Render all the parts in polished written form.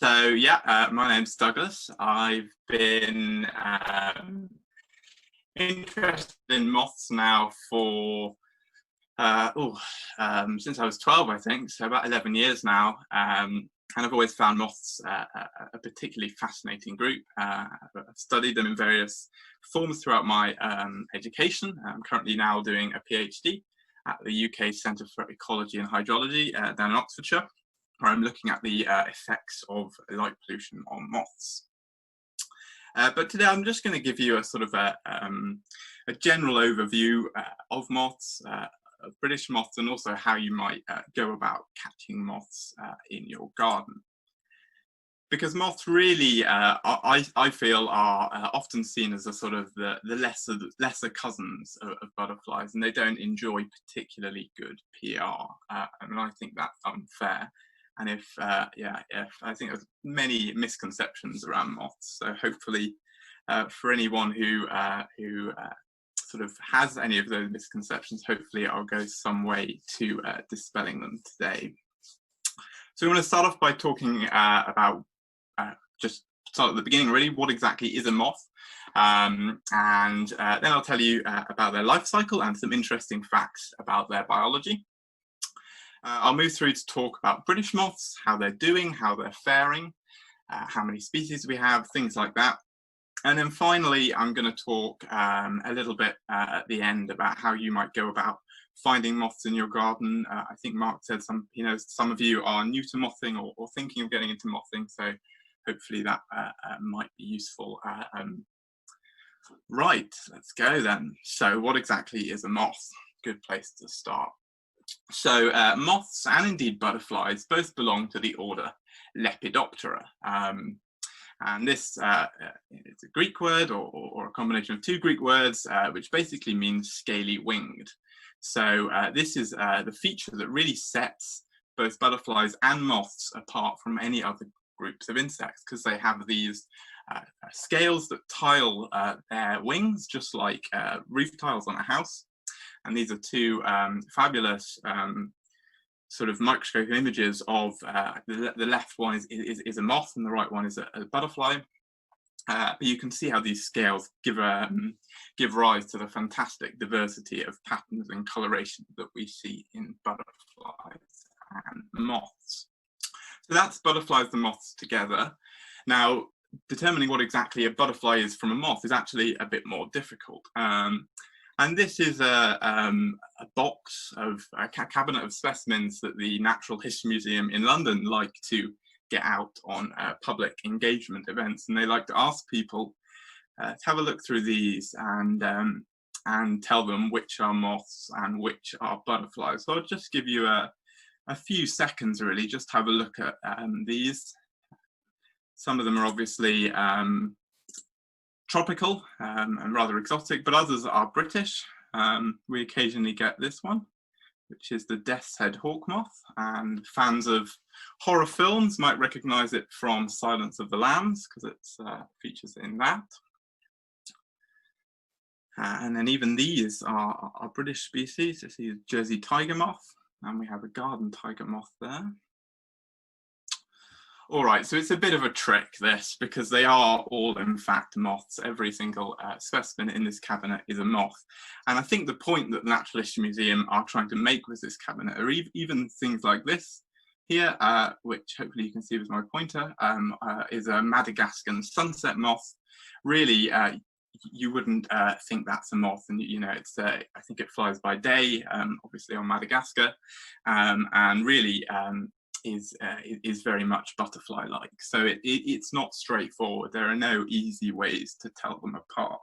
My name's Douglas. I've been interested in moths now for since I was 12, I think, so about 11 years now. And I've always found moths a particularly fascinating group. I've studied them in various forms throughout my education. I'm currently now doing a PhD at the UK Centre for Ecology and Hydrology down in Oxfordshire, where I'm looking at the effects of light pollution on moths. But today I'm just going to give you a sort of a general overview of moths, of British moths, and also how you might go about catching moths in your garden. Because moths really, I feel, are often seen as a sort of the lesser cousins of butterflies, and they don't enjoy particularly good PR. And I think that's unfair. And I think there's many misconceptions around moths. So hopefully, for anyone who sort of has any of those misconceptions, hopefully I'll go some way to dispelling them today. So we want to start off by talking about just start at the beginning, really. What exactly is a moth? And then I'll tell you about their life cycle and some interesting facts about their biology. I'll move through to talk about British moths, how they're doing, how they're faring, how many species we have, things like that. And then finally, I'm going to talk a little bit at the end about how you might go about finding moths in your garden. I think Mark said some of you are new to mothing or thinking of getting into mothing, so hopefully that might be useful. Right, let's go then. So what exactly is a moth? Good place to start. So moths and indeed butterflies both belong to the order Lepidoptera. And this is a Greek word or a combination of two Greek words, which basically means scaly winged. So this is the feature that really sets both butterflies and moths apart from any other groups of insects, because they have these scales that tile their wings, just like roof tiles on a house. And these are two fabulous sort of microscope images of the left one is a moth and the right one is a butterfly. But you can see how these scales give rise to the fantastic diversity of patterns and coloration that we see in butterflies and moths. So that's butterflies and moths together. Now, determining what exactly a butterfly is from a moth is actually a bit more difficult. And this is a box of a cabinet of specimens that the Natural History Museum in London like to get out on public engagement events, and they like to ask people to have a look through these and tell them which are moths and which are butterflies. So I'll just give you a few seconds, really, just have a look at these. Some of them are obviously tropical and rather exotic, but others are British. We occasionally get this one, which is the Death's Head hawk moth, and fans of horror films might recognize it from Silence of the Lambs, because it features in that. And then even these are British species. This is Jersey tiger moth, and we have a garden tiger moth there. All right, so it's a bit of a trick, this, because they are all, in fact, moths. Every single specimen in this cabinet is a moth. And I think the point that the Natural History Museum are trying to make with this cabinet are even things like this here, which hopefully you can see with my pointer, is a Madagascan sunset moth. Really, you wouldn't think that's a moth, and it's I think it flies by day, obviously on Madagascar, and really is very much butterfly-like. So it's not straightforward. There are no easy ways to tell them apart,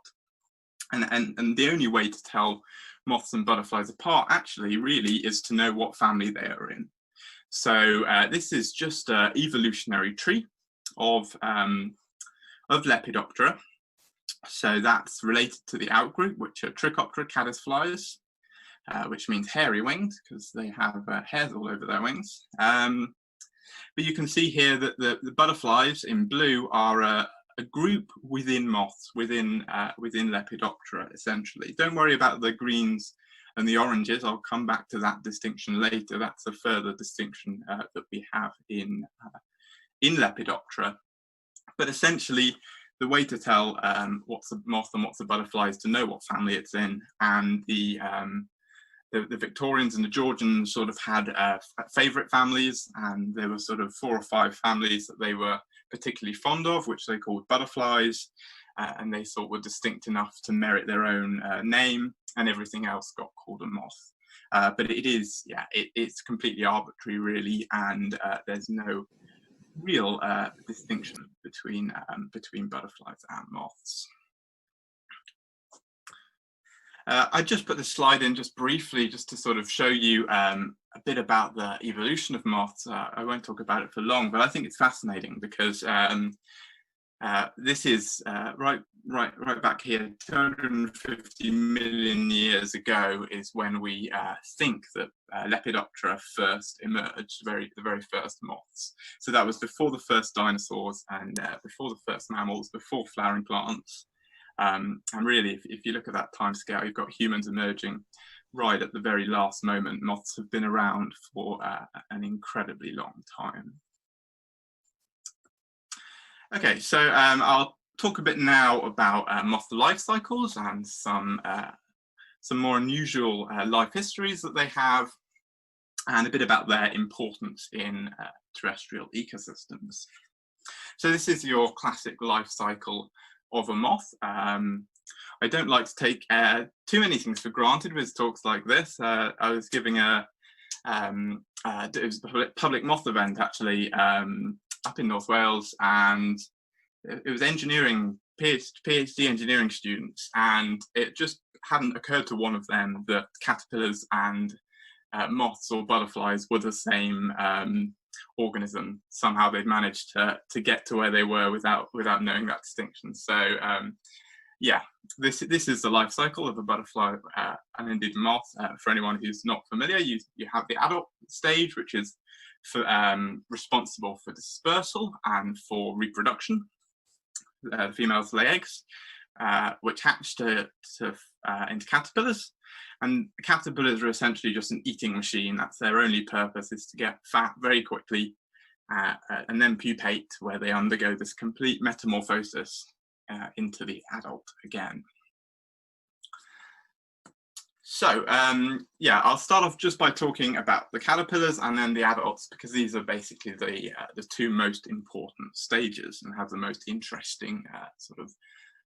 and the only way to tell moths and butterflies apart actually really is to know what family they are in. So this is just an evolutionary tree of Lepidoptera. So that's related to the outgroup, which are Trichoptera caddisflies, which means hairy winged, because they have hairs all over their wings. But you can see here that the butterflies in blue are a group within moths, within Lepidoptera, essentially. Don't worry about the greens and the oranges. I'll come back to that distinction later. That's a further distinction that we have in in Lepidoptera. But essentially, the way to tell what's a moth and what's a butterfly is to know what family it's in. And the Victorians and the Georgians sort of had favourite families, and there were sort of 4 or 5 families that they were particularly fond of, which they called butterflies, and they thought were distinct enough to merit their own name, and everything else got called a moth. But it is, yeah, it's completely arbitrary, really, and there's no real distinction between butterflies and moths. I just put this slide in just briefly, just to sort of show you a bit about the evolution of moths. I won't talk about it for long, but I think it's fascinating because this is right back here, 250 million years ago is when we think that Lepidoptera first emerged, the very first moths. So that was before the first dinosaurs and before the first mammals, before flowering plants. And really, if you look at that time scale, you've got humans emerging right at the very last moment. Moths have been around for an incredibly long time. Okay, so I'll talk a bit now about moth life cycles and some more unusual life histories that they have, and a bit about their importance in terrestrial ecosystems. So this is your classic life cycle of a moth. I don't like to take too many things for granted with talks like this. I was giving it was a public moth event actually up in North Wales, and it was engineering, PhD engineering students, and it just hadn't occurred to one of them that caterpillars and moths or butterflies were the same organism. Somehow they'd managed to get to where they were without knowing that distinction. So yeah, this is the life cycle of a butterfly and indeed a moth. For anyone who's not familiar, you have the adult stage, which is responsible for dispersal and for reproduction. The females lay eggs, which hatch into caterpillars. And caterpillars are essentially just an eating machine. That's their only purpose, is to get fat very quickly and then pupate, where they undergo this complete metamorphosis into the adult again. So yeah, I'll start off just by talking about the caterpillars and then the adults, because these are basically the 2 most important stages and have the most interesting sort of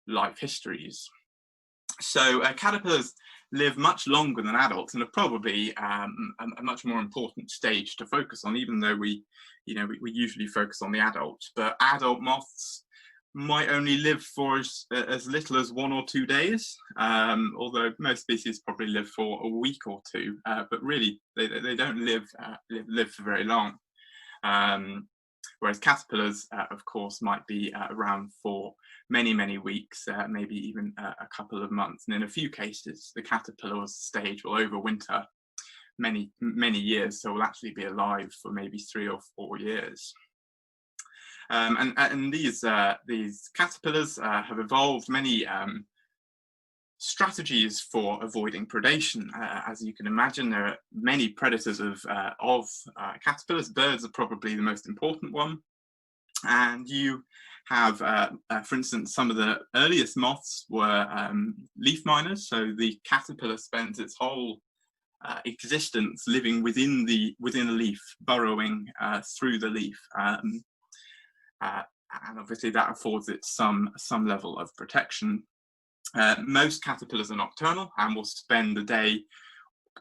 life histories. So caterpillars live much longer than adults and are probably a much more important stage to focus on, even though we usually focus on the adults. But adult moths might only live for as little as 1 or 2 days, although most species probably live for a week or 2, but really they don't live for very long. Whereas caterpillars, of course, might be around for many weeks, maybe even a couple of months. And in a few cases, the caterpillar stage will overwinter many years, so will actually be alive for maybe 3 or 4 years. And these caterpillars have evolved many strategies for avoiding predation. As you can imagine, there are many predators of caterpillars. Birds are probably the most important one. And you have, for instance, some of the earliest moths were leaf miners. So the caterpillar spends its whole existence living within a leaf, burrowing through the leaf. And obviously that affords it some level of protection. Most caterpillars are nocturnal and will spend the day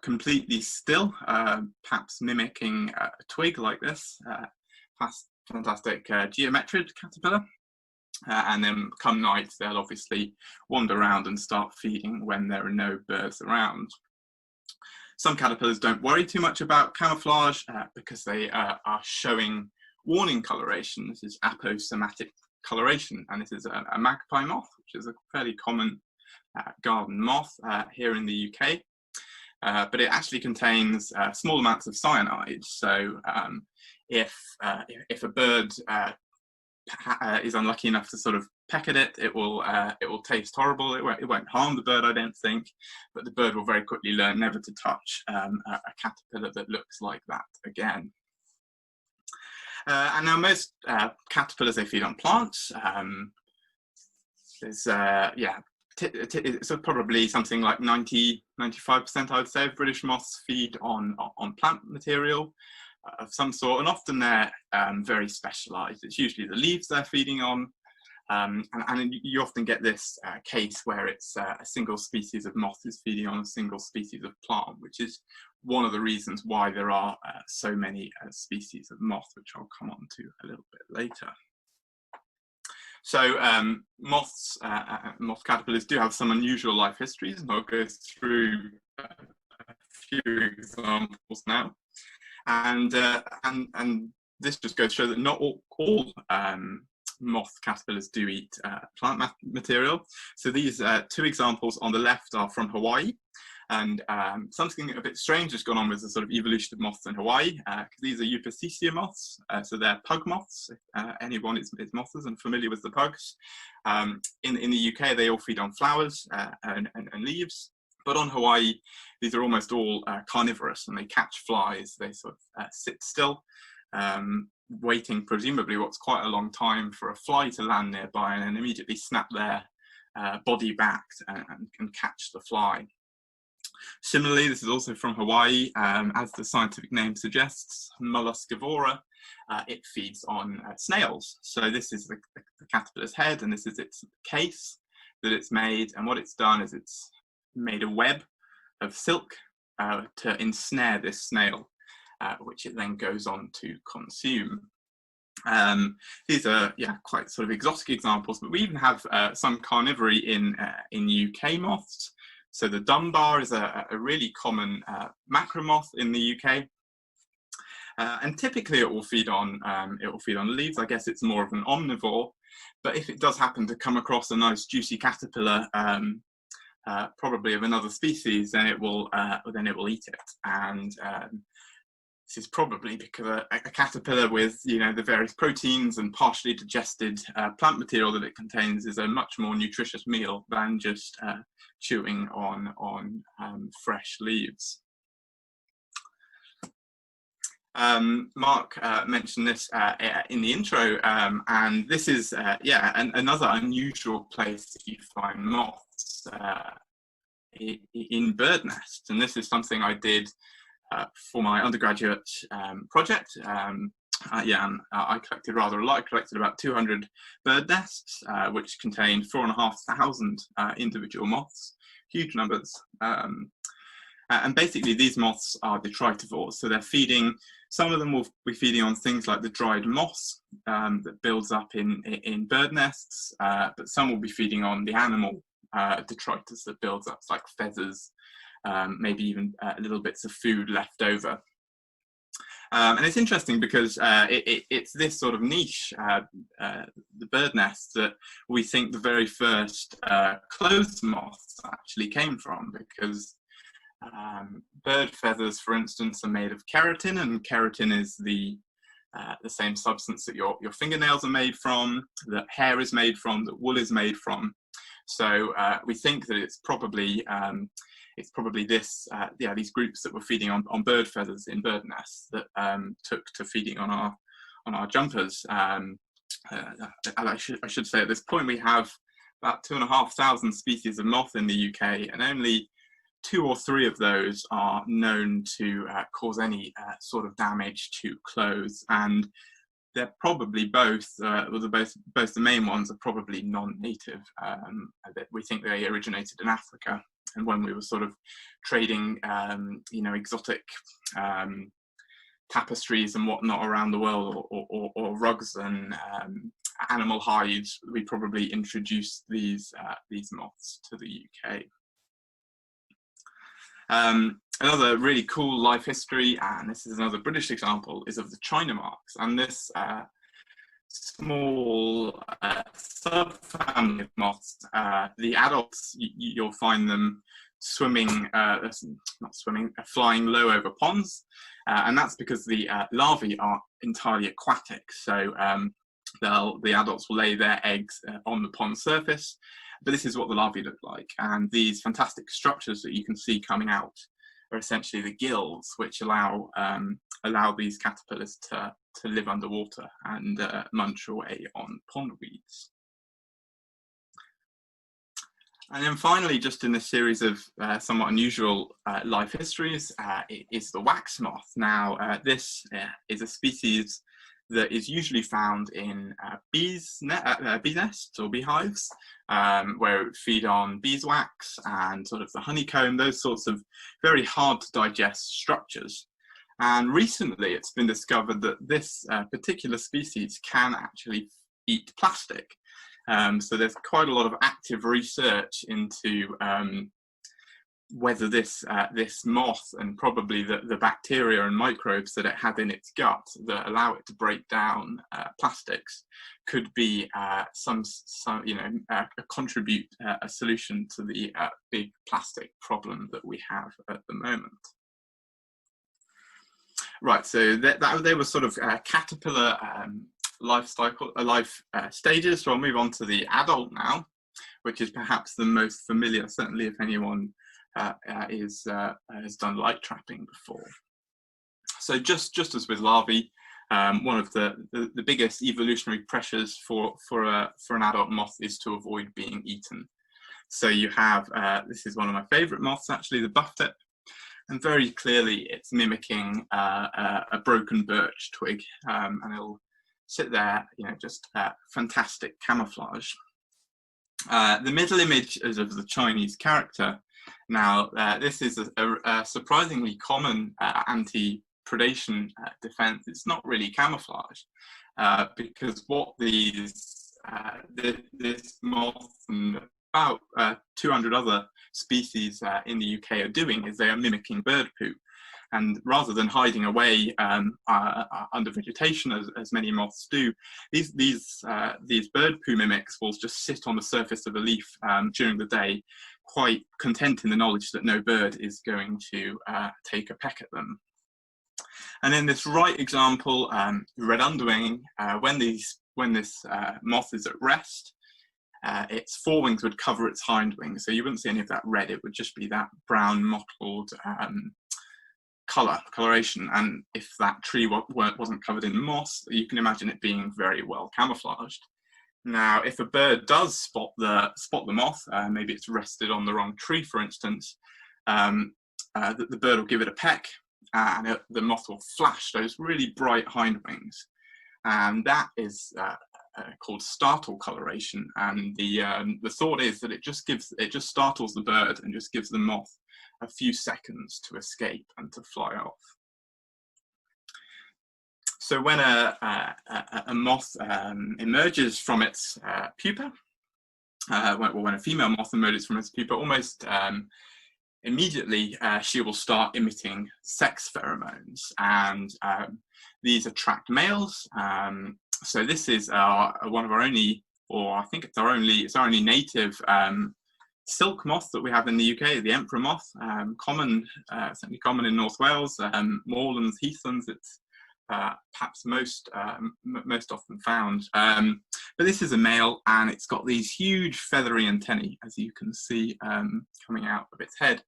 completely still, perhaps mimicking a twig like this, fantastic geometrid caterpillar. And then come night, they'll obviously wander around and start feeding when there are no birds around. Some caterpillars don't worry too much about camouflage because they are showing warning coloration. This is aposematic coloration, and this is a magpie moth, which is a fairly common garden moth here in the UK, but it actually contains small amounts of cyanide. So if a bird is unlucky enough to sort of peck at it, it will taste horrible. It won't harm the bird, I don't think, but the bird will very quickly learn never to touch a caterpillar that looks like that again. And now most caterpillars, they feed on plants. There's, so probably something like 95%, I would say, of British moths feed on plant material of some sort, and often they're very specialised. It's usually the leaves they're feeding on, and you often get this case where it's a single species of moth is feeding on a single species of plant, which is one of the reasons why there are so many species of moth, which I'll come on to a little bit later. So moths, moth caterpillars do have some unusual life histories, and I'll go through a few examples now. And this just goes to show that not all moth caterpillars do eat plant material. So these two examples on the left are from Hawaii. And something a bit strange has gone on with the sort of evolution of moths in Hawaii, because these are Eupacecia moths, so they're pug moths. If anyone is mothers and familiar with the pugs. In the UK, they all feed on flowers and leaves. But on Hawaii, these are almost all carnivorous, and they catch flies. They sort of sit still, waiting presumably what's quite a long time for a fly to land nearby, and then immediately snap their body back and catch the fly. Similarly, this is also from Hawaii. As the scientific name suggests, Molluscivora, it feeds on snails. So this is the caterpillar's head, and this is its case that it's made. And what it's done is it's made a web of silk to ensnare this snail, which it then goes on to consume. These are quite sort of exotic examples, but we even have some carnivory in UK moths. So the dunbar is a really common macromoth in the UK, and typically it will feed on leaves. I guess it's more of an omnivore, but if it does happen to come across a nice juicy caterpillar, probably of another species, then it will eat it. And this is probably because a caterpillar with the various proteins and partially digested plant material that it contains is a much more nutritious meal than just chewing on fresh leaves. Mark mentioned this in the intro, and this is another unusual place that you find moths in bird nests, and this is something I did for my undergraduate project. I collected rather a lot. I collected about 200 bird nests, which contained 4,500 individual moths, huge numbers. And basically these moths are detritivores, so they're feeding, some of them will be feeding on things like the dried moss that builds up in bird nests, but some will be feeding on the animal detritus that builds up, like feathers, maybe even little bits of food left over. And it's interesting because it's this sort of niche, the bird nest, that we think the very first clothes moths actually came from, because bird feathers, for instance, are made of keratin, and keratin is the same substance that your fingernails are made from, that hair is made from, that wool is made from. So we think that it's probably these groups that were feeding on bird feathers in bird nests that took to feeding on our jumpers. And I should say at this point we have about 2,500 species of moth in the UK, and only 2 or 3 of those are known to cause any sort of damage to clothes, and they're probably both the main ones are probably non-native. We think they originated in Africa, and when we were sort of trading exotic tapestries and whatnot around the world, or rugs and animal hides, we probably introduced these moths to the UK. Another really cool life history, and this is another British example, is of the China marks. And this small subfamily of moths, the adults, you'll find them flying low over ponds. And that's because the larvae are entirely aquatic. So the adults will lay their eggs on the pond surface. But this is what the larvae look like. And these fantastic structures that you can see coming out are essentially the gills, which allow these caterpillars to to live underwater and munch away on pond weeds. And then finally, just in this series of somewhat unusual life histories, is the wax moth. Now, this is a species that is usually found in bee nests or beehives, where it would feed on beeswax and sort of the honeycomb, those sorts of very hard to digest structures. And recently, it's been discovered that this particular species can actually eat plastic. So there's quite a lot of active research into whether this moth and probably the bacteria and microbes that it had in its gut that allow it to break down plastics could be contribute a solution to the big plastic problem that we have at the moment. Right, so they were sort of caterpillar life stages. So I'll move on to the adult now, which is perhaps the most familiar, certainly if anyone has done light trapping before. So just as with larvae, one of the biggest evolutionary pressures for an adult moth is to avoid being eaten. So you have, this is one of my favorite moths actually, the buff-tip. And very clearly it's mimicking a broken birch twig, and it'll sit there, just fantastic camouflage. The middle image is of the Chinese character. Now, this is a surprisingly common anti-predation defense. It's not really camouflage, because what this moth and about 200 other species in the UK are doing is they are mimicking bird poo. And rather than hiding away under vegetation, as many moths do, these bird poo mimics will just sit on the surface of a leaf during the day, quite content in the knowledge that no bird is going to take a peck at them. And in this right example, red underwing, when this moth is at rest, its forewings would cover its hind wings, so you wouldn't see any of that red. It would just be that brown mottled coloration, and if that tree wasn't covered in moss, you can imagine it being very well camouflaged. Now, if a bird does spot the moth, maybe it's rested on the wrong tree, for instance, the bird will give it a peck, and the moth will flash those really bright hind wings, and that is called startle coloration. And the thought is that it just startles the bird and just gives the moth a few seconds to escape and to fly off. So when a moth emerges from its pupa, when a female moth emerges from its pupa, almost immediately she will start emitting sex pheromones, and these attract males. So this is one of our only, or I think it's our only native silk moth that we have in the UK, the emperor moth, certainly common in North Wales, moorlands, heathlands. It's perhaps most often found. But this is a male, and it's got these huge feathery antennae, as you can see, coming out of its head.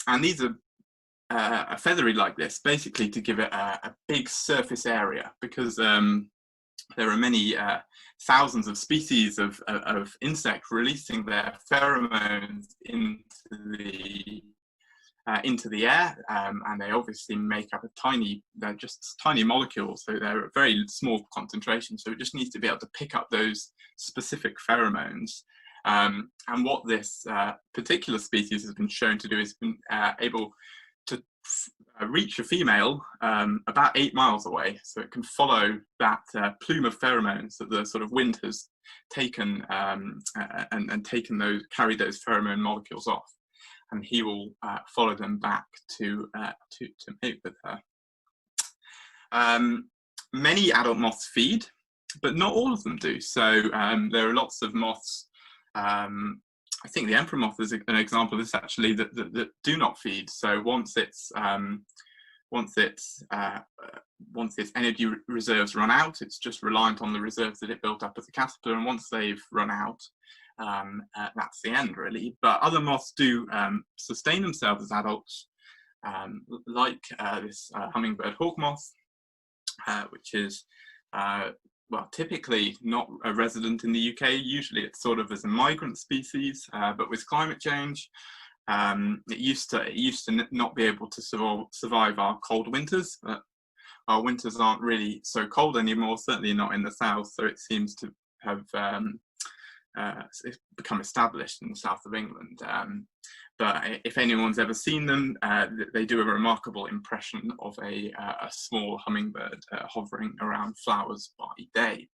And these are feathery like this, basically to give it a big surface area, because there are many thousands of species of insect releasing their pheromones into the air, and they obviously make up they're just tiny molecules, so they're a very small concentration, so it just needs to be able to pick up those specific pheromones. And what this particular species has been shown to do is been able to reach a female about 8 miles away, so it can follow that plume of pheromones that the sort of wind has taken and carried those pheromone molecules off, and he will follow them back to mate with her. Many adult moths feed, but not all of them do. So there are lots of moths. I think the emperor moth is an example of this actually, that do not feed. So once its energy reserves run out, it's just reliant on the reserves that it built up as a caterpillar, and once they've run out, that's the end really. But other moths do sustain themselves as adults, like this hummingbird hawk moth, which is well, typically not a resident in the UK. Usually it's sort of as a migrant species, but with climate change, it used to not be able to survive our cold winters. But our winters aren't really so cold anymore, certainly not in the south. So it seems to have it's become established in the south of England. But if anyone's ever seen them, they do a remarkable impression of a small hummingbird hovering around flowers by day.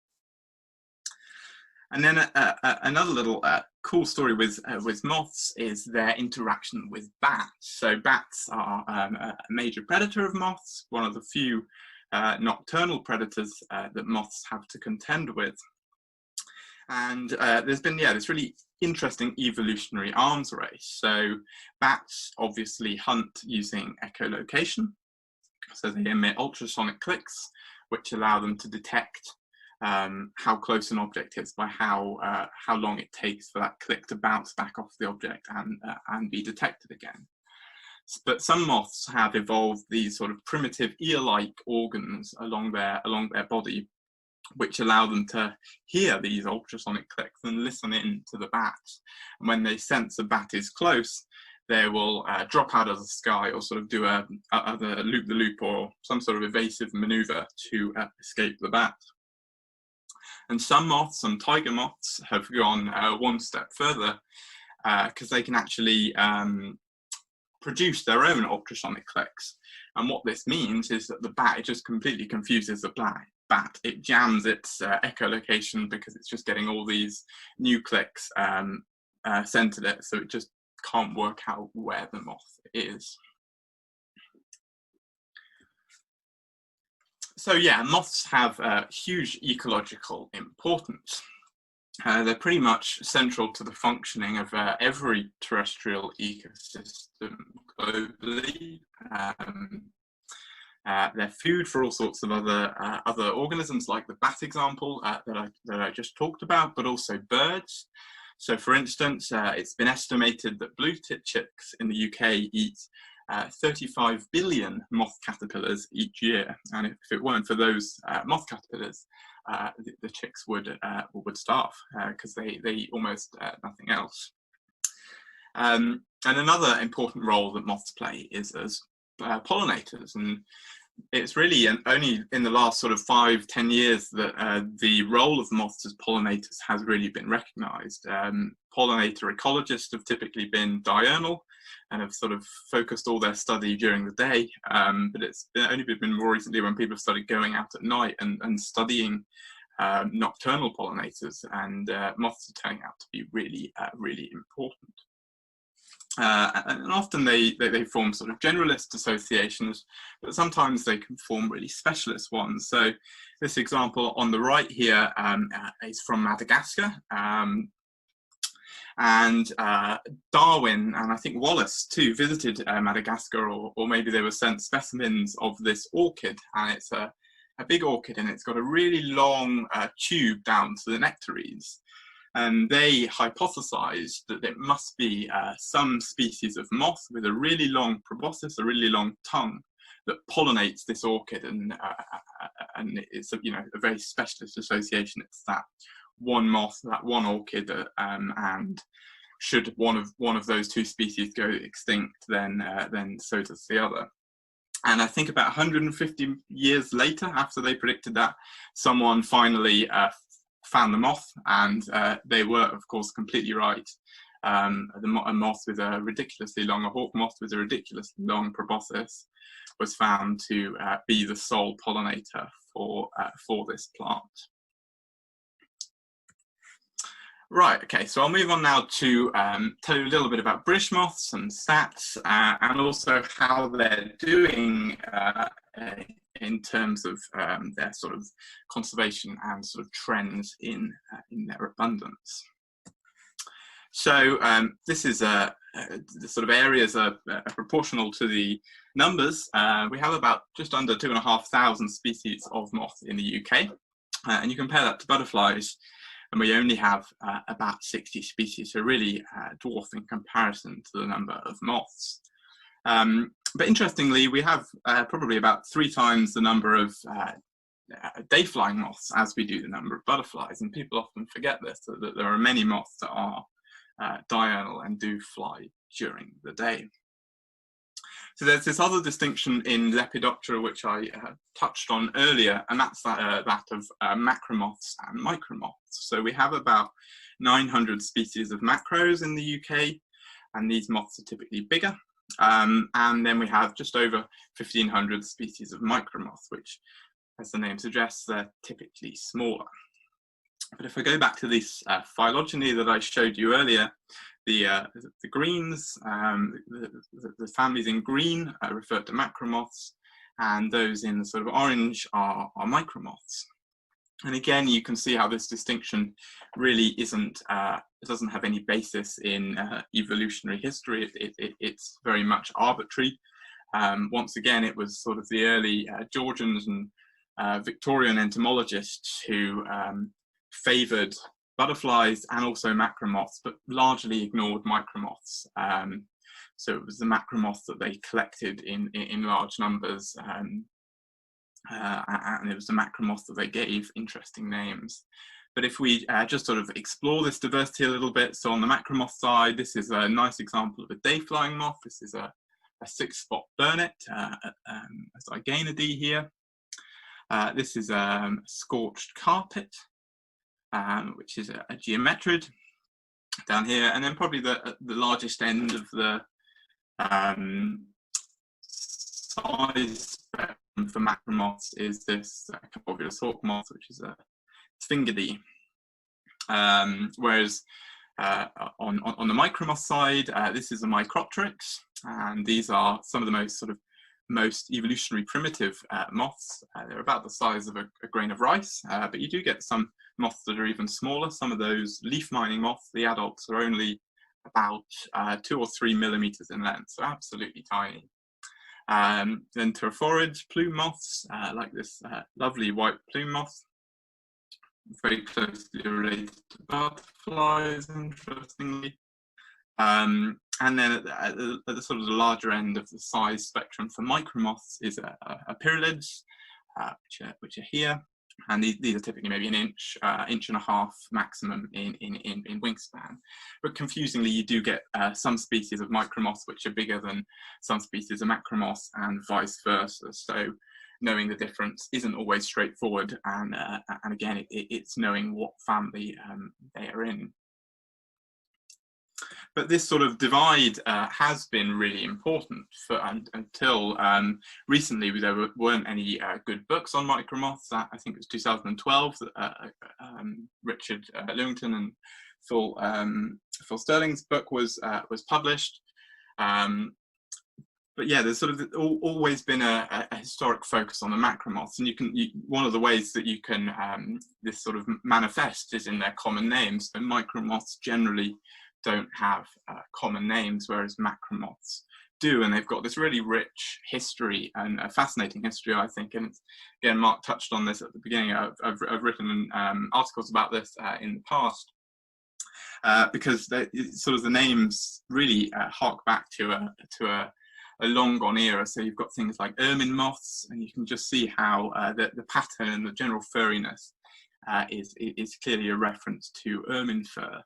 And then another little cool story with moths is their interaction with bats. So bats are a major predator of moths, one of the few nocturnal predators that moths have to contend with. And there's been, this really interesting evolutionary arms race. So bats obviously hunt using echolocation. So they emit ultrasonic clicks, which allow them to detect how close an object is by how long it takes for that click to bounce back off the object and be detected again. But some moths have evolved these sort of primitive ear-like organs along their body, which allow them to hear these ultrasonic clicks and listen in to the bat. And when they sense a bat is close, they will drop out of the sky or sort of do either loop-the-loop or some sort of evasive maneuver to escape the bat. And some moths, some tiger moths, have gone one step further because they can actually produce their own ultrasonic clicks. And what this means is that the bat, it just completely confuses the bat. It jams its echolocation because it's just getting all these new clicks sent at it, so it just can't work out where the moth is. So yeah, moths have huge ecological importance. They're pretty much central to the functioning of every terrestrial ecosystem globally. They're food for all sorts of other organisms, like the bat example that I just talked about, but also birds. So for instance, it's been estimated that blue-tip chicks in the UK eat 35 billion moth caterpillars each year. And if it weren't for those moth caterpillars, the chicks would starve because they eat almost nothing else. And another important role that moths play is as pollinators. And it's really only in the last sort of 5-10 years that the role of moths as pollinators has really been recognized. Pollinator ecologists have typically been diurnal and have sort of focused all their study during the day, but it's only been more recently when people have started going out at night and studying nocturnal pollinators, and moths are turning out to be really, really important. And often they form sort of generalist associations, but sometimes they can form really specialist ones. So this example on the right here is from Madagascar. And Darwin and I think Wallace too visited Madagascar, or maybe they were sent specimens of this orchid, and it's a big orchid and it's got a really long tube down to the nectaries. And they hypothesized that it must be some species of moth with a really long proboscis, a really long tongue, that pollinates this orchid, and it's a very specialist association. It's that one moth, that one orchid, and should one of those two species go extinct, then so does the other. And I think about 150 years later, after they predicted that, someone finally found the moth, and they were, of course, completely right. A moth with a ridiculously long, a hawk moth with a ridiculously long proboscis was found to be the sole pollinator for this plant. Right, okay, so I'll move on now to tell you a little bit about British moths and stats, and also how they're doing in terms of their sort of conservation and sort of trends in their abundance. So this is the sort of areas are proportional to the numbers. We have about just under 2,500 species of moth in the UK, and you compare that to butterflies, and we only have about 60 species, so really dwarf in comparison to the number of moths. But interestingly, we have probably about 3 times the number of day-flying moths as we do the number of butterflies, and people often forget this, that there are many moths that are diurnal and do fly during the day. So there's this other distinction in Lepidoptera which I touched on earlier, and that's that of macromoths and micromoths. So we have about 900 species of macros in the UK, and these moths are typically bigger. And then we have just over 1,500 species of micromoths, which, as the name suggests, they're typically smaller. But if I go back to this phylogeny that I showed you earlier, the greens, the families in green refer to macromoths, and those in the sort of orange are micromoths. And again, you can see how this distinction really isn't, it doesn't have any basis in evolutionary history. It's very much arbitrary. Once again, it was sort of the early Georgians and Victorian entomologists who favoured butterflies and also macromoths, but largely ignored micromoths. So it was the macromoths that they collected in large numbers, and it was the macromoths that they gave interesting names. But if we just sort of explore this diversity a little bit, so on the macromoth side, this is a nice example of a day-flying moth. This is a six-spot burnet, as Zygaenidae here. This is a scorched carpet, which is a geometrid down here, and then probably the largest end of the size spectrum for macromoths is this Capovolus hawk moth, which is a Sphingidae. Whereas on the micromoth side, this is a Micropteryx, and these are some of the most evolutionary primitive moths. They're about the size of a grain of rice, but you do get some moths that are even smaller. Some of those leaf mining moths, the adults are only about 2 or 3 millimeters in length, so absolutely tiny. Then terrephorid plume moths, like this lovely white plume moth, very closely related to butterflies, interestingly. And then at the sort of the larger end of the size spectrum for micromoths is a pyralids, which are here. And these are typically maybe an inch and a half maximum in wingspan. But confusingly, you do get some species of micromoths which are bigger than some species of macromoths, and vice versa. So knowing the difference isn't always straightforward, and again, it's knowing what family they are in. But this sort of divide has been really important until recently. There weren't any good books on micromoths. I think it was 2012 that Richard Lewington and Phil Sterling's book was published. But yeah, there's sort of always been a historic focus on the macromoths, and one of the ways that you can this sort of manifest is in their common names. So micromoths generally don't have common names, whereas macromoths do, and they've got this really rich history and a fascinating history, I think. And it's, again, Mark touched on this at the beginning. I've written articles about this in the past, because sort of the names really hark back to a long gone era. So you've got things like ermine moths, and you can just see how the pattern and the general furriness is clearly a reference to ermine fur.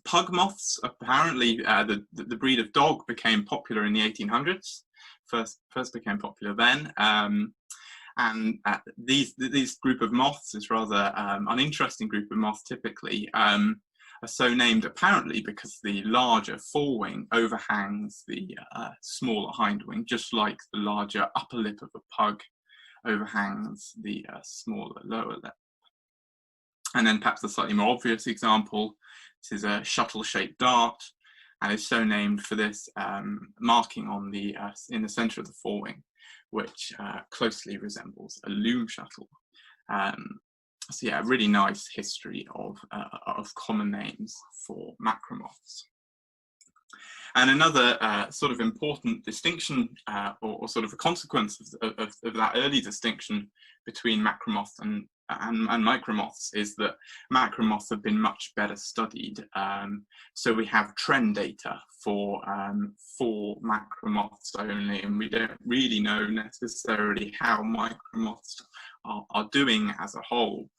Pug moths, apparently the breed of dog became popular in the 1800s, first became popular then, and these group of moths is rather uninteresting group of moths typically, are so named apparently because the larger forewing overhangs the smaller hindwing, just like the larger upper lip of a pug overhangs the smaller lower lip. And then perhaps a slightly more obvious example, this is a shuttle-shaped dart, and it's so named for this marking on in the centre of the forewing, which closely resembles a loom shuttle. So yeah, a really nice history of common names for macromoths. And another sort of important distinction, or sort of a consequence of that early distinction between macromoths and and micromoths is that macromoths have been much better studied. So we have trend data for macromoths only, and we don't really know necessarily how micromoths are doing as a whole.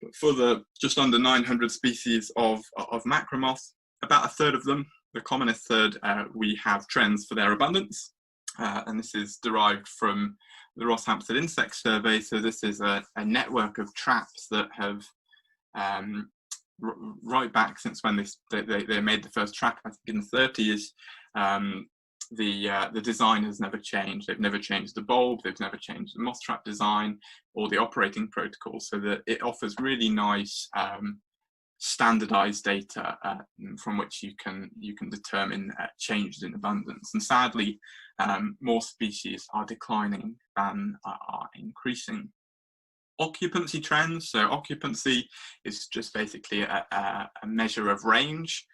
But for the just under 900 species of macromoths, about a third of them, the commonest third, we have trends for their abundance. And this is derived from the Ross Hampstead Insect Survey. So this is a network of traps that have, right back since when they made the first trap, I think in the 30s, the design has never changed. They've never changed the bulb, they've never changed the moth trap design or the operating protocol, so that it offers really nice standardized data from which you can determine changes in abundance. And sadly, more species are declining than are increasing. Occupancy trends. So occupancy is just basically a measure of range.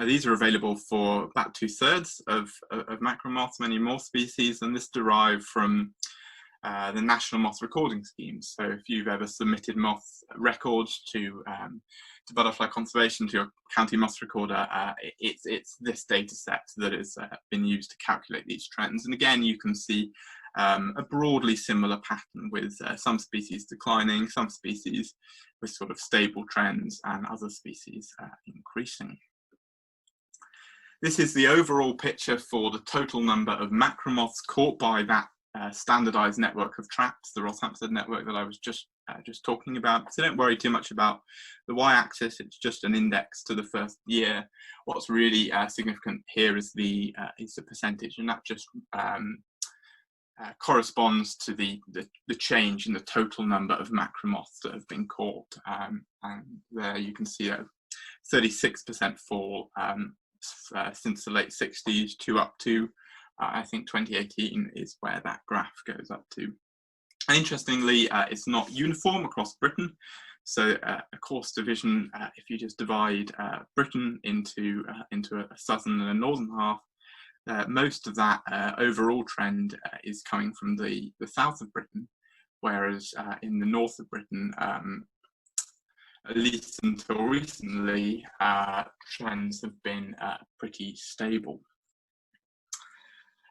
These are available for about 2/3 of macromoths, many more species, and this derived from the National Moth Recording Scheme. So if you've ever submitted moth records to Butterfly Conservation, to your county moth recorder, it's this data set that has been used to calculate these trends. And again, you can see a broadly similar pattern with some species declining, some species with sort of stable trends, and other species increasing. This is the overall picture for the total number of macromoths caught by that standardized network of traps, the Ross Hampstead network that I was just talking about. So don't worry too much about the y-axis, it's just an index to the first year. What's really significant here is the percentage, and that just corresponds to the change in the total number of macromoths that have been caught. And there you can see a 36% fall since the late 60s to up to I think 2018 is where that graph goes up to. And interestingly, it's not uniform across Britain. So a course division, if you just divide Britain into a southern and a northern half, most of that overall trend is coming from the south of Britain, whereas in the north of Britain, at least until recently, trends have been pretty stable.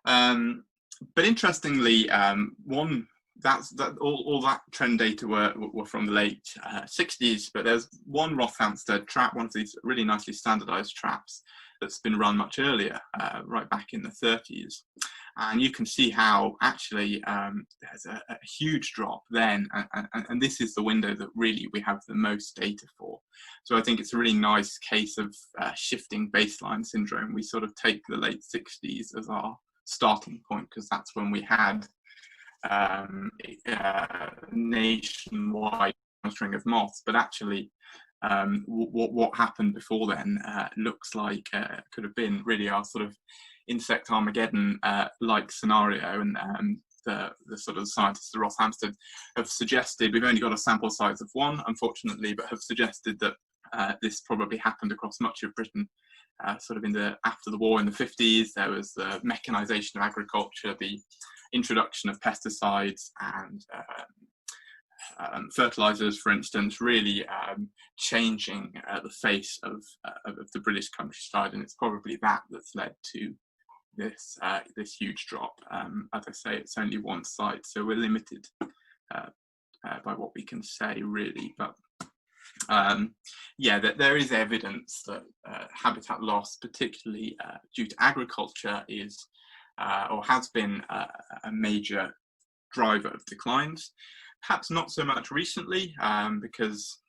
But interestingly, all that trend data were from the late 60s, but there's one Ross Hampstead trap, one of these really nicely standardized traps that's been run much earlier, right back in the 30s. And you can see how actually there's a huge drop then, and this is the window that really we have the most data for. So I think it's a really nice case of shifting baseline syndrome. We sort of take the late 60s as our starting point, because that's when we had nationwide monitoring of moths, but actually what happened before then looks like could have been really our sort of insect Armageddon like scenario. And the sort of scientists at Ross Hampstead have suggested, we've only got a sample size of one unfortunately, but have suggested that this probably happened across much of Britain sort of after the war in the 50s. There was the mechanization of agriculture, the introduction of pesticides and fertilizers, for instance, really changing the face of the British countryside, and it's probably that's led to this huge drop. As I say, it's only one site, so we're limited by what we can say, really. But yeah, there is evidence that habitat loss, particularly due to agriculture, is or has been a major driver of declines. Perhaps not so much recently, because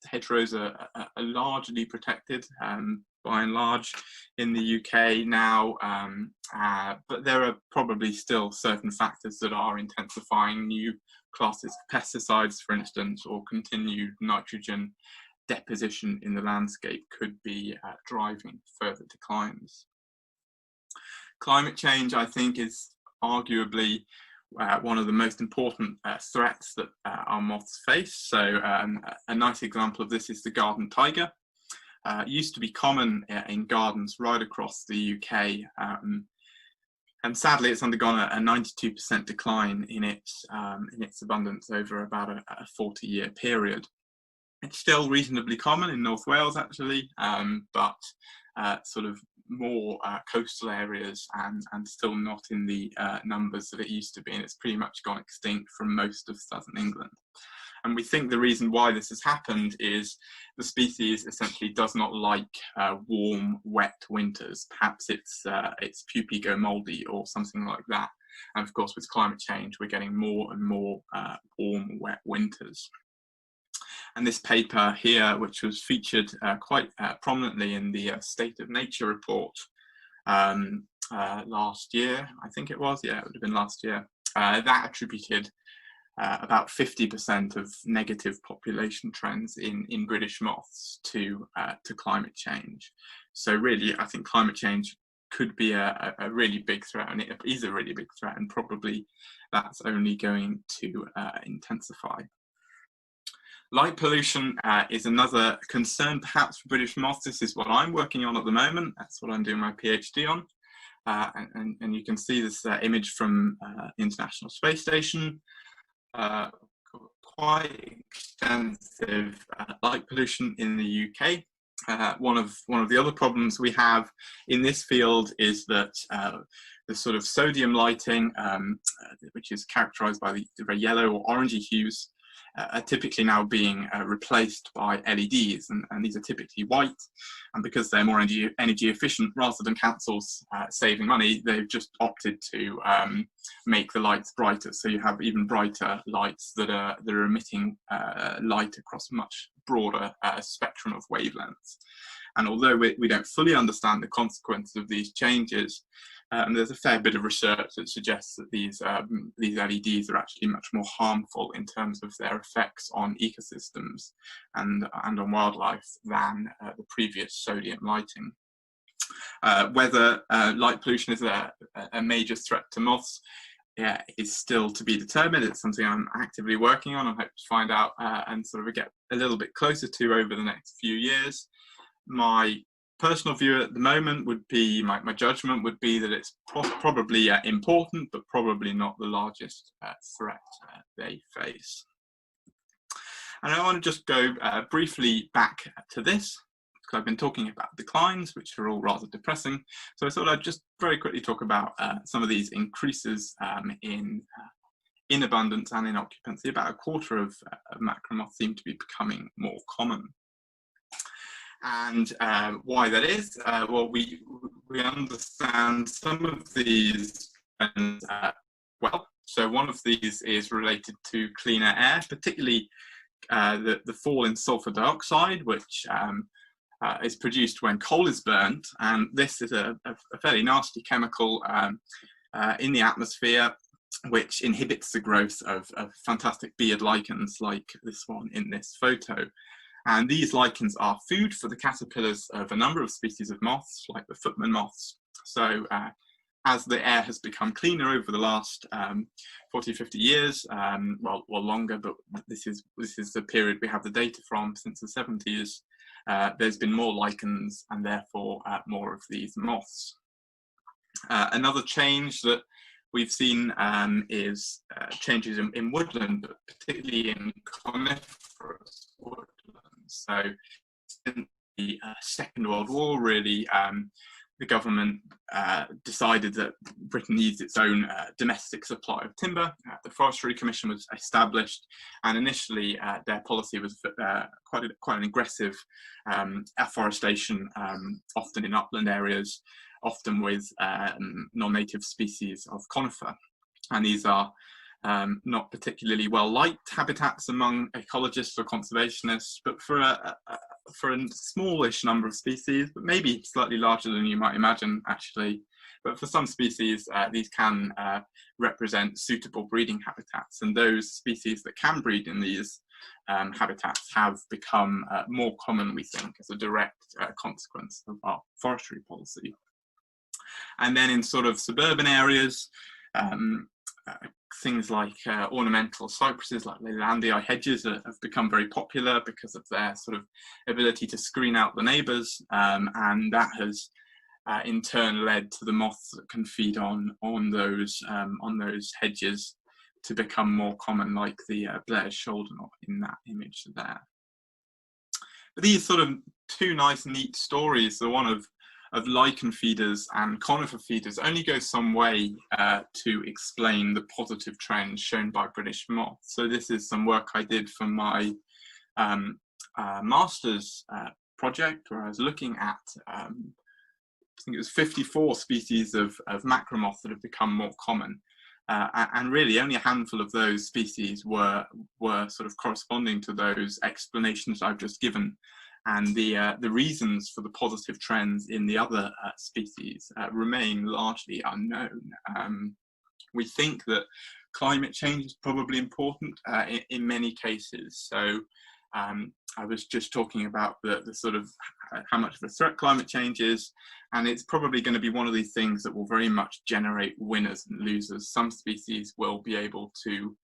hedgerows are largely protected by and large in the UK now, but there are probably still certain factors that are intensifying. New classes of pesticides, for instance, or continued nitrogen deposition in the landscape could be driving further declines. Climate change, I think, is arguably one of the most important threats that our moths face. So a nice example of this is the garden tiger. It used to be common in gardens right across the UK, And sadly, it's undergone a 92% decline in its abundance over about a 40-year period. It's still reasonably common in North Wales, actually, but sort of more coastal areas and still not in the numbers that it used to be, and it's pretty much gone extinct from most of southern England. And we think the reason why this has happened is the species essentially does not like warm, wet winters. Perhaps it's pupae go mouldy or something like that. And of course, with climate change, we're getting more and more warm, wet winters. And this paper here, which was featured quite prominently in the State of Nature report last year, I think it was, yeah, it would have been last year, that attributed about 50% of negative population trends in British moths to climate change. So really, I think climate change could be a really big threat, and it is a really big threat, and probably that's only going to intensify. Light pollution is another concern perhaps for British moths. This is what I'm working on at the moment. That's what I'm doing my PhD on. And you can see this image from the International Space Station. Quite extensive light pollution in the UK. One of the other problems we have in this field is that the sort of sodium lighting, which is characterized by the very yellow or orangey hues, are typically now being replaced by LEDs, and these are typically white, and because they're more energy efficient, rather than councils saving money, they've just opted to make the lights brighter, so you have even brighter lights that are emitting light across a much broader spectrum of wavelengths. And although we don't fully understand the consequences of these changes, there's a fair bit of research that suggests that these LEDs are actually much more harmful in terms of their effects on ecosystems and on wildlife than the previous sodium lighting. Whether light pollution is a major threat to moths is still to be determined. It's something I'm actively working on and hope to find out and sort of get a little bit closer to over the next few years. My personal view at the moment would be, my judgment would be that it's probably important, but probably not the largest threat they face. And I want to just go briefly back to this, because I've been talking about declines, which are all rather depressing. So I thought I'd just very quickly talk about some of these increases in abundance and in occupancy. About a quarter of macromoths seem to be becoming more common. And why that is, well, we understand some of these trends well. So one of these is related to cleaner air, particularly the fall in sulfur dioxide, which is produced when coal is burnt. And this is a fairly nasty chemical in the atmosphere, which inhibits the growth of fantastic beard lichens like this one in this photo. And these lichens are food for the caterpillars of a number of species of moths, like the footman moths. So as the air has become cleaner over the last 40, 50 years, well longer, but this is the period we have the data from since the 70s, there's been more lichens and therefore more of these moths. Another change that we've seen is changes in woodland, but particularly in coniferous woodland. So in the Second World War, really, the government decided that Britain needs its own domestic supply of timber. The Forestry Commission was established, and initially their policy was quite an aggressive afforestation, often in upland areas, often with non-native species of conifer. And these are not particularly well-liked habitats among ecologists or conservationists, but for a smallish number of species, but maybe slightly larger than you might imagine, actually. But for some species, these can represent suitable breeding habitats, and those species that can breed in these habitats have become more common, we think, as a direct consequence of our forestry policy. And then in sort of suburban areas, things like ornamental cypresses like Leylandii hedges have become very popular because of their sort of ability to screen out the neighbours, and that has in turn led to the moths that can feed on those hedges to become more common, like the Blair's shoulder knot in that image there. But these sort of two nice, neat stories, the one of lichen feeders and conifer feeders, only go some way to explain the positive trends shown by British moths. So this is some work I did for my master's project, where I was looking at, I think it was 54 species of macromoth that have become more common. And really only a handful of those species were sort of corresponding to those explanations I've just given. And the reasons for the positive trends in the other species remain largely unknown. We think that climate change is probably important in many cases. So I was just talking about the sort of how much of a threat climate change is, and it's probably going to be one of these things that will very much generate winners and losers. Some species will be able to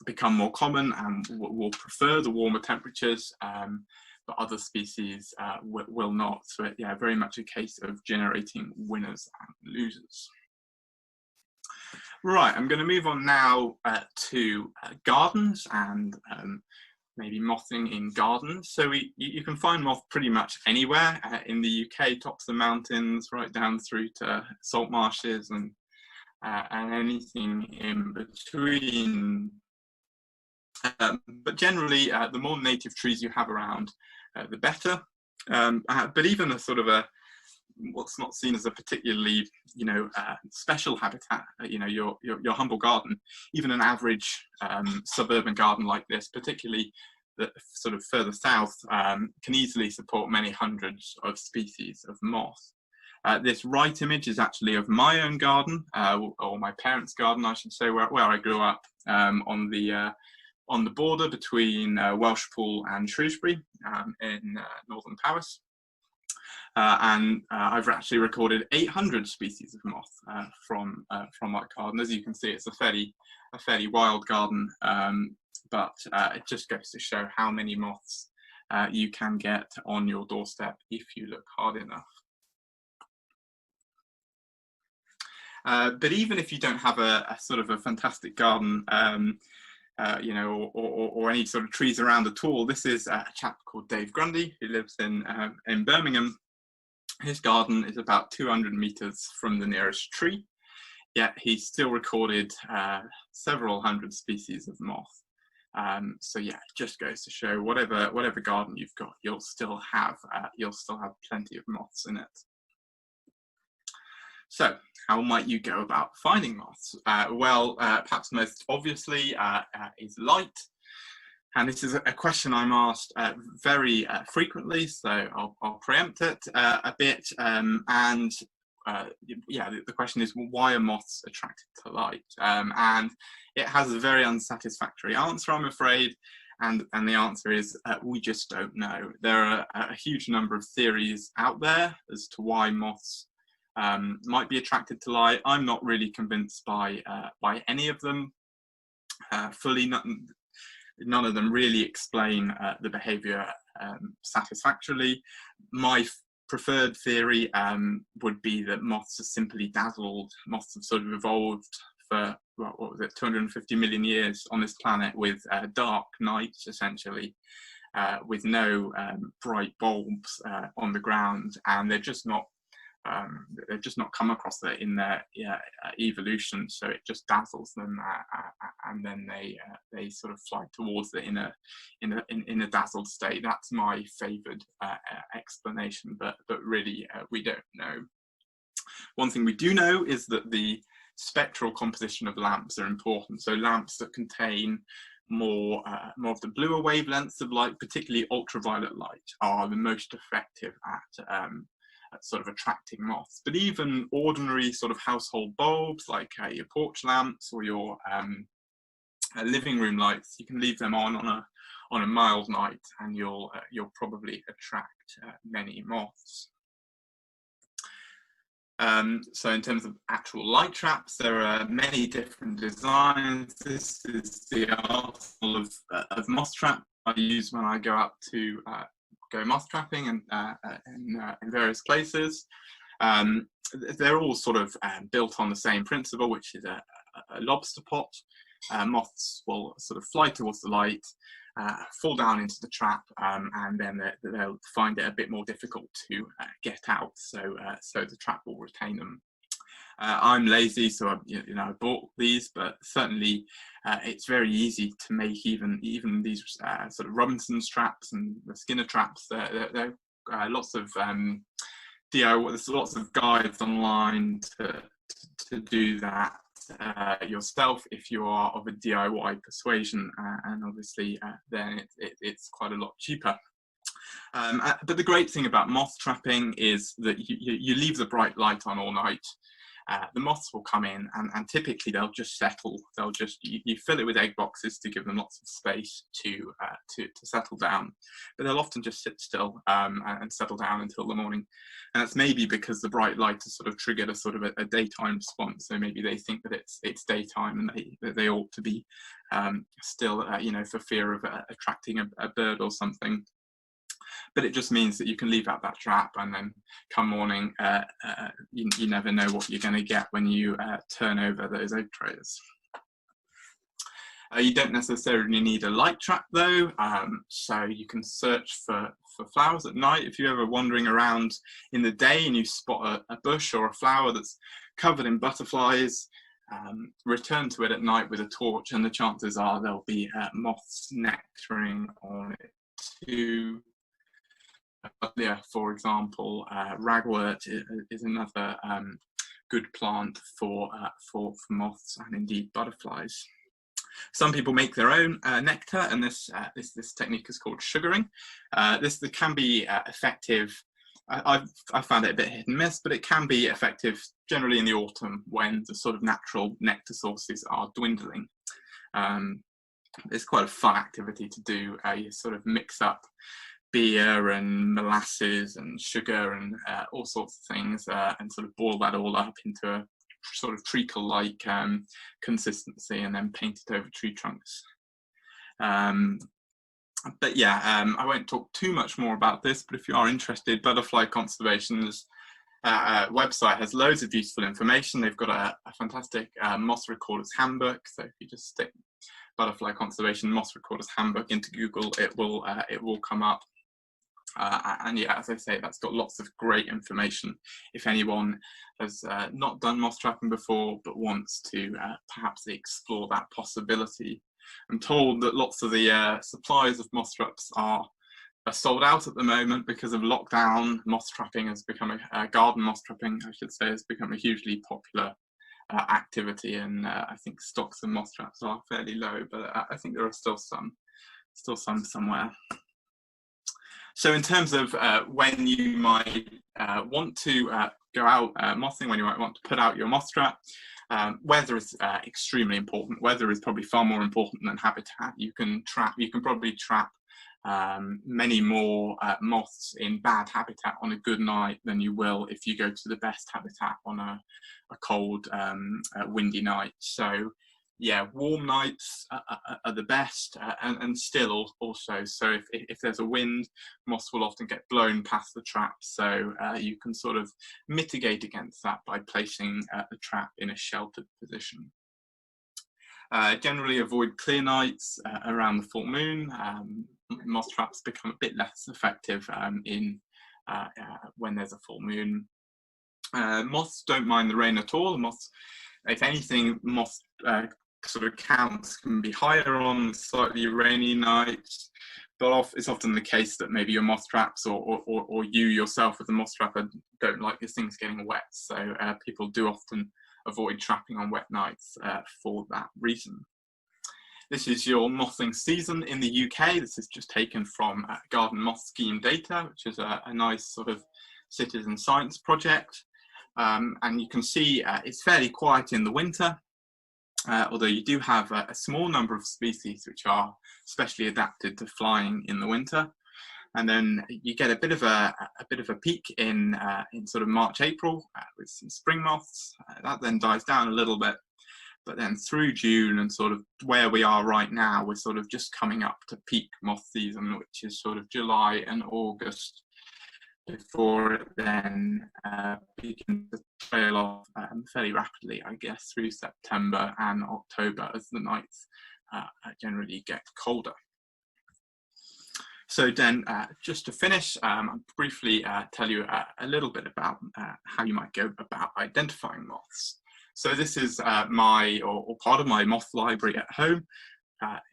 become more common and will prefer the warmer temperatures, but other species will not. So yeah, very much a case of generating winners and losers. Right, I'm going to move on now to gardens and maybe mothing in gardens. So you can find moth pretty much anywhere in the UK, tops of the mountains, right down through to salt marshes and anything in between. But generally, the more native trees you have around, the better. But even a sort of what's not seen as a particularly, special habitat, your humble garden, even an average suburban garden like this, particularly the sort of further south, can easily support many hundreds of species of moth. This right image is actually of my own garden, or my parents' garden, I should say, where I grew up, on the border between Welshpool and Shrewsbury in northern Powys. And I've actually recorded 800 species of moth from my garden. As you can see, it's a fairly wild garden, but it just goes to show how many moths you can get on your doorstep if you look hard enough. But even if you don't have a sort of a fantastic garden, or any sort of trees around at all, this is a chap called Dave Grundy who lives in Birmingham. His garden is about 200 meters from the nearest tree, yet he's still recorded several hundred species of moth. So yeah, it just goes to show whatever garden you've got, you'll still have plenty of moths in it. So how might you go about finding moths? Perhaps most obviously is light. And this is a question I'm asked very frequently, so I'll preempt it a bit. The question is, why are moths attracted to light? And it has a very unsatisfactory answer, I'm afraid. And the answer is, we just don't know. There are a huge number of theories out there as to why moths might be attracted to light. I'm not really convinced by any of them fully. None of them really explain the behavior satisfactorily. My preferred theory would be that moths are simply dazzled. Moths have sort of evolved for, 250 million years on this planet with dark nights, essentially, with no bright bulbs on the ground, and they've just not come across that in their evolution, so it just dazzles them, and then they sort of fly towards it in a dazzled state. That's my favoured explanation, but really we don't know. One thing we do know is that the spectral composition of lamps are important. So lamps that contain more of the bluer wavelengths of light, particularly ultraviolet light, are the most effective at sort of attracting moths. But even ordinary sort of household bulbs, like your porch lamps or your living room lights, you can leave them on a mild night, and you'll probably attract many moths. So in terms of actual light traps, there are many different designs. This is the arsenal of moth trap I use when I go out to go moth trapping in various places. They're all sort of built on the same principle, which is a lobster pot. Moths will sort of fly towards the light, fall down into the trap, and then they'll find it a bit more difficult to get out. So the trap will retain them. I'm lazy, so I bought these, but certainly it's very easy to make even these sort of Robinson's traps and the Skinner traps. They're lots of DIY. There's lots of guides online to do that yourself if you are of a DIY persuasion, and obviously then it's quite a lot cheaper. But the great thing about moth trapping is that you leave the bright light on all night. The moths will come in and typically they'll just settle. They'll just you fill it with egg boxes to give them lots of space to settle down, but they'll often just sit still and settle down until the morning. And that's maybe because the bright light has sort of triggered a sort of a daytime response. So maybe they think that it's daytime and that they ought to be still, for fear of attracting a bird or something. But it just means that you can leave out that trap, and then come morning, you never know what you're going to get when you turn over those egg trays. You don't necessarily need a light trap though, so you can search for flowers at night. If you're ever wandering around in the day and you spot a bush or a flower that's covered in butterflies, return to it at night with a torch, and the chances are there'll be moths nectaring on it too. For example, ragwort is another good plant for moths and indeed butterflies. Some people make their own nectar, and this technique is called sugaring. This can be effective. I've found it a bit hit and miss, but it can be effective generally in the autumn when the sort of natural nectar sources are dwindling. It's quite a fun activity to do. You sort of mix up beer and molasses and sugar and all sorts of things, and sort of boil that all up into a sort of treacle-like consistency, and then paint it over tree trunks. But yeah, I won't talk too much more about this, but if you are interested, Butterfly Conservation's website has loads of useful information. They've got a fantastic moth recorder's handbook, so if you just stick Butterfly Conservation moth recorder's handbook into Google, it will come up. And yeah, as I say, that's got lots of great information if anyone has not done moth trapping before but wants to perhaps explore that possibility. I'm told that lots of the suppliers of moth traps are sold out at the moment because of lockdown. Moth trapping has become garden moth trapping, I should say, has become a hugely popular activity, and I think stocks of moth traps are fairly low, but I think there are still some somewhere. So in terms of when you might want to go out mothing, when you might want to put out your moth trap, weather is extremely important. Weather is probably far more important than habitat. You can probably trap many more moths in bad habitat on a good night than you will if you go to the best habitat on a cold, windy night. So yeah, warm nights are the best, and still also, so if there's a wind, moths will often get blown past the trap, so you can sort of mitigate against that by placing the trap in a sheltered position. Generally avoid clear nights around the full moon. Moth traps become a bit less effective when there's a full moon. Moths don't mind the rain at all. Moths, if anything, moth sort of counts can be higher on slightly rainy nights, but it's often the case that maybe your moth traps or you yourself as a moth trapper don't like your things getting wet, so people do often avoid trapping on wet nights for that reason. This is your mothing season in the UK. This is just taken from Garden Moth Scheme data, which is a nice sort of citizen science project. And you can see it's fairly quiet in the winter, although you do have a small number of species which are specially adapted to flying in the winter. And then you get a bit of a peak in sort of March, April with some spring moths. That then dies down a little bit. But then through June and sort of where we are right now, we're sort of just coming up to peak moth season, which is sort of July and August, before it then begins to trail off fairly rapidly, I guess, through September and October as the nights generally get colder. So then, just to finish, I'll briefly tell you a little bit about how you might go about identifying moths. So this is my, or part of my moth library at home.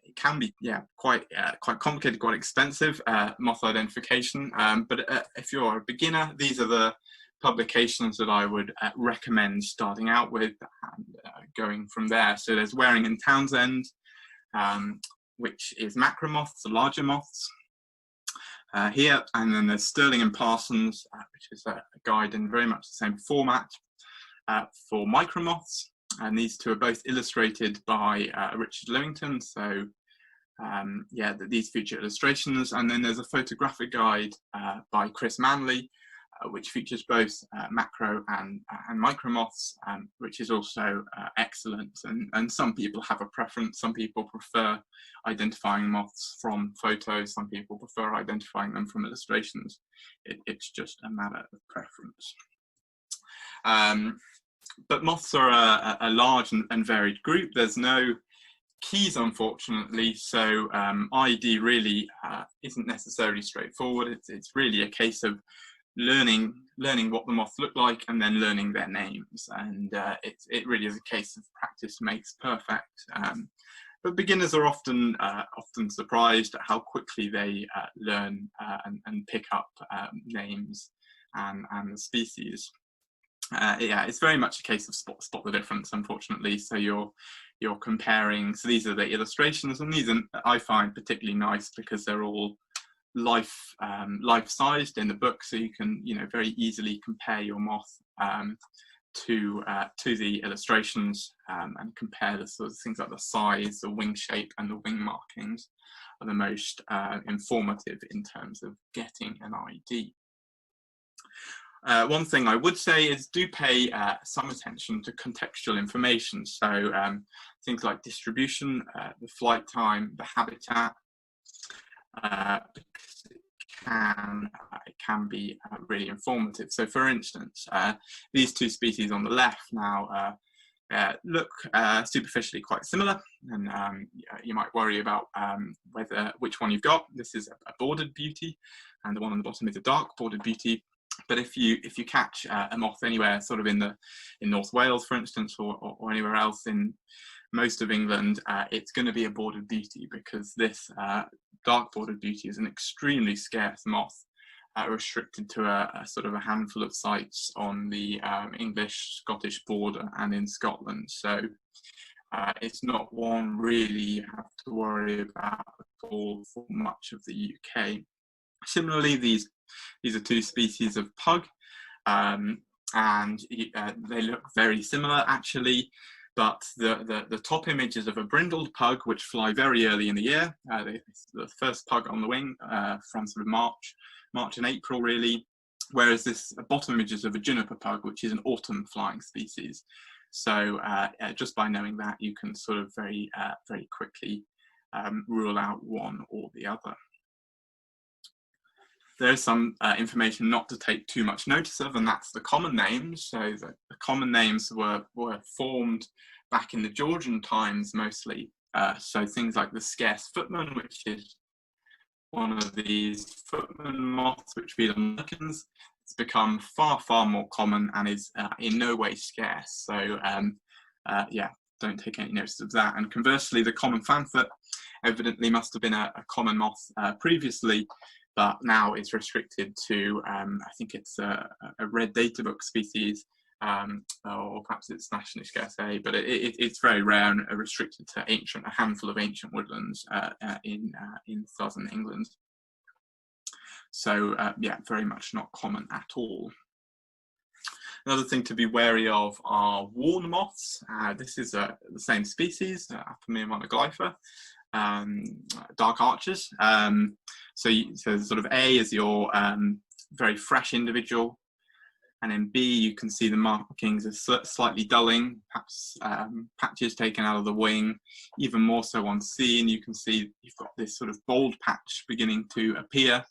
It can be, quite complicated, quite expensive, moth identification. But if you're a beginner, these are the publications that I would recommend starting out with and going from there. So there's Waring and Townsend, which is macro moths, the larger moths. Here, and then there's Sterling and Parsons, which is a guide in very much the same format for micro moths, and these two are both illustrated by Richard Lewington. So these feature illustrations, and then there's a photographic guide by Chris Manley, which features both macro and micro moths, which is also excellent. And some people have a preference. Some people prefer identifying moths from photos. Some people prefer identifying them from illustrations. It's just a matter of preference. But moths are a large and varied group. There's no keys, unfortunately, so ID really isn't necessarily straightforward. It's really a case of learning what the moths look like and then learning their names, and it really is a case of practice makes perfect. But beginners are often surprised at how quickly they learn and pick up names and the species. It's very much a case of spot the difference, unfortunately. So you're comparing. So these are the illustrations, and these are, I find, particularly nice because they're all life-sized in the book, so you can very easily compare your moth to the illustrations and compare the sort of things like the size, the wing shape, and the wing markings are the most informative in terms of getting an ID. One thing I would say is do pay some attention to contextual information. So things like distribution, the flight time, the habitat, because it can be really informative. So for instance, these two species on the left now look superficially quite similar, and you might worry about which one you've got. This is a bordered beauty, and the one on the bottom is a dark bordered beauty. But if you catch a moth anywhere, sort of in North Wales, for instance, or anywhere else in most of England, it's going to be a bordered beauty, because this dark bordered beauty is an extremely scarce moth, restricted to a sort of a handful of sites on the English-Scottish border and in Scotland. So it's not one really you have to worry about at all for much of the UK. Similarly, these are two species of pug, and they look very similar actually, but the top image is of a brindled pug which fly very early in the year. The first pug on the wing from sort of March and April really, whereas this bottom image is of a juniper pug, which is an autumn flying species. So just by knowing that, you can sort of very quickly rule out one or the other. There's some information not to take too much notice of, and that's the common names. So the common names were formed back in the Georgian times mostly. So things like the scarce footman, which is one of these footman moths which feed on lichens, it's become far more common and is in no way scarce. So don't take any notice of that. And conversely, the common fanfoot evidently must have been a common moth previously, but now it's restricted to, I think it's a red data book species, or perhaps it's nationally scarce, but it's very rare and restricted to a handful of ancient woodlands in southern England. So very much not common at all. Another thing to be wary of are warn moths. This is the same species, Apomea monoglypha. Dark archers. So sort of A is your very fresh individual, And in B, you can see the markings are slightly dulling, perhaps patches taken out of the wing, even more so on C. And you can see you've got this sort of bold patch beginning to appear.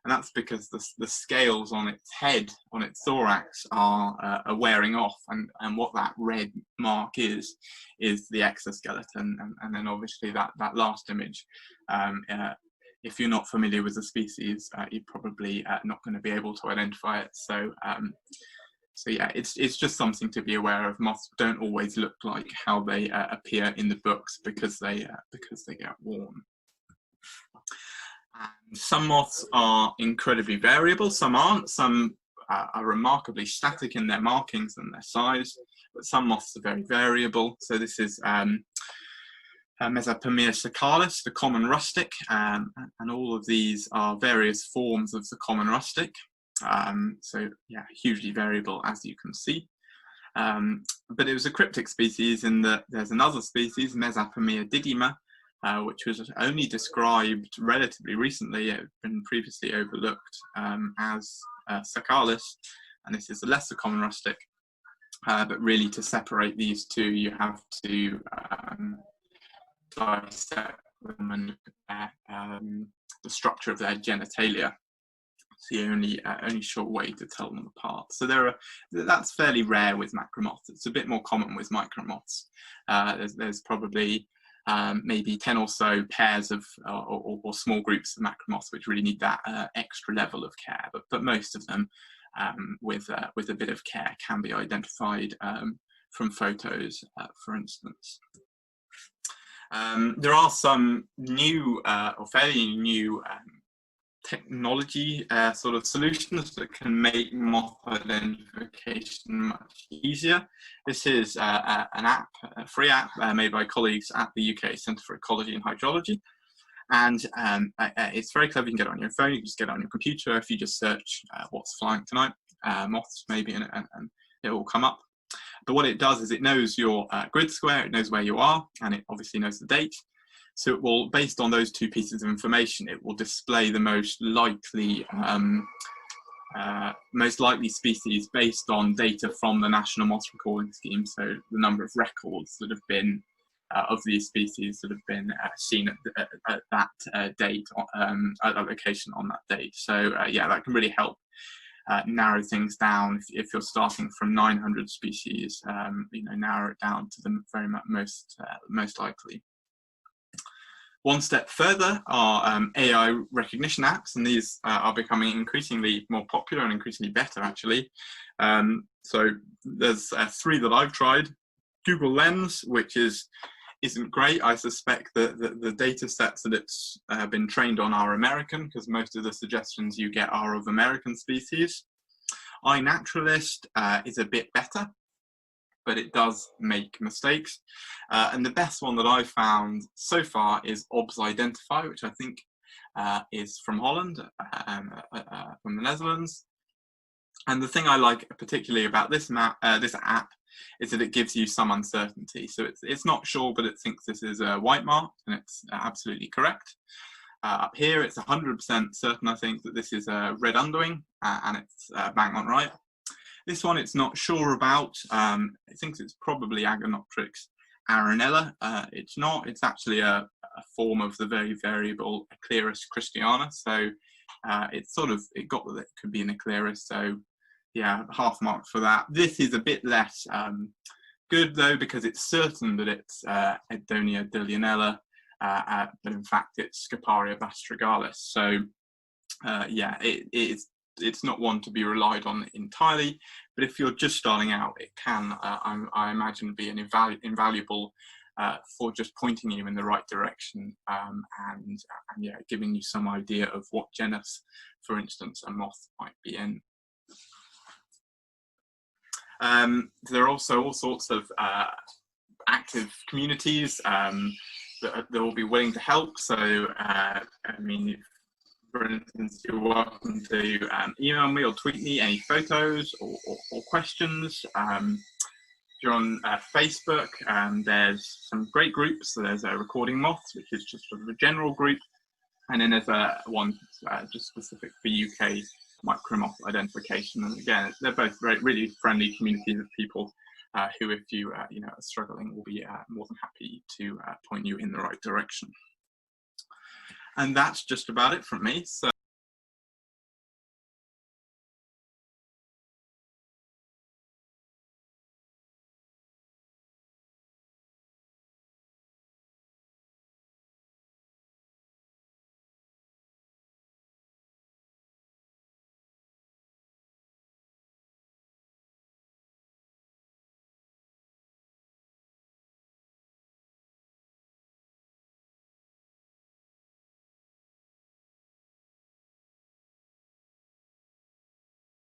And that's because the scales on its head, on its thorax, are wearing off. And what that red mark is the exoskeleton. And then obviously that last image, if you're not familiar with the species, you're probably not going to be able to identify it. So yeah, it's just something to be aware of. Moths don't always look like how they appear in the books because they get worn. And some moths are incredibly variable, some aren't. Some are remarkably static in their markings and their size, but some moths are very variable. So this is Mesopotamia sacchalis, the common rustic, and all of these are various forms of the common rustic. So yeah, hugely variable, as you can see. But it was a cryptic species in that there's another species, Mesopotamia didyma, which was only described relatively recently. It had been previously overlooked as sacchalis, and this is a lesser common rustic. But really, to separate these two, you have to dissect them and look at the structure of their genitalia. It's the only sure way to tell them apart. So that's fairly rare with macromoths. It's a bit more common with micromoths. There's probably maybe 10 or so pairs of or small groups of macromoths which really need that extra level of care, but most of them with a bit of care can be identified from photos, for instance. There are some new or fairly new technology sort of solutions that can make moth identification much easier. This is an app, a free app made by colleagues at the UK Centre for Ecology and Hydrology. And it's very clever. You can get it on your phone, you can just get it on your computer. If you just search what's flying tonight, moths maybe, and it will come up. But what it does is it knows your grid square, it knows where you are, and it obviously knows the date. So it will, based on those two pieces of information, it will display the most likely species based on data from the National Moth Recording Scheme. So the number of records that have been of these species that have been seen at that date, at that location on that date. So yeah, that can really help narrow things down. If you're starting from 900 species, narrow it down to the very most likely. One step further are AI recognition apps, and these are becoming increasingly more popular and increasingly better, actually. So there's 3 that I've tried. Google Lens, which isn't great. I suspect that the data sets that it's been trained on are American, because most of the suggestions you get are of American species. iNaturalist is a bit better, but it does make mistakes. And the best one that I've found so far is OBS Identify, which I think is from Holland, from the Netherlands. And the thing I like particularly about this app is that it gives you some uncertainty. So it's not sure, but it thinks this is a white mark, and it's absolutely correct. Up here, it's 100% certain, I think, that this is a red underwing, and it's bang on right. This one it's not sure about. It thinks it's probably Agonopteryx arenella. It's not. It's actually a form of the very variable Eclairus christiana. So it got that it could be an Eclairus. So yeah, half mark for that. This is a bit less good though, because it's certain that it's Edonia dillionella, but in fact it's Scoparia bastrigalis. So yeah, it's not one to be relied on entirely, but if you're just starting out, it can, I imagine, be an invaluable for just pointing you in the right direction, and yeah, giving you some idea of what genus, for instance, a moth might be in. There are also all sorts of active communities that will be willing to help. So, I mean, for instance, you're welcome to email me or tweet me any photos or questions. If you're on Facebook, there's some great groups. So there's a Recording Moths, which is just sort of a general group. And then there's one just specific for UK micromoth identification. And again, they're both really friendly communities of people who, if you are struggling, will be more than happy to point you in the right direction. And that's just about it from me. So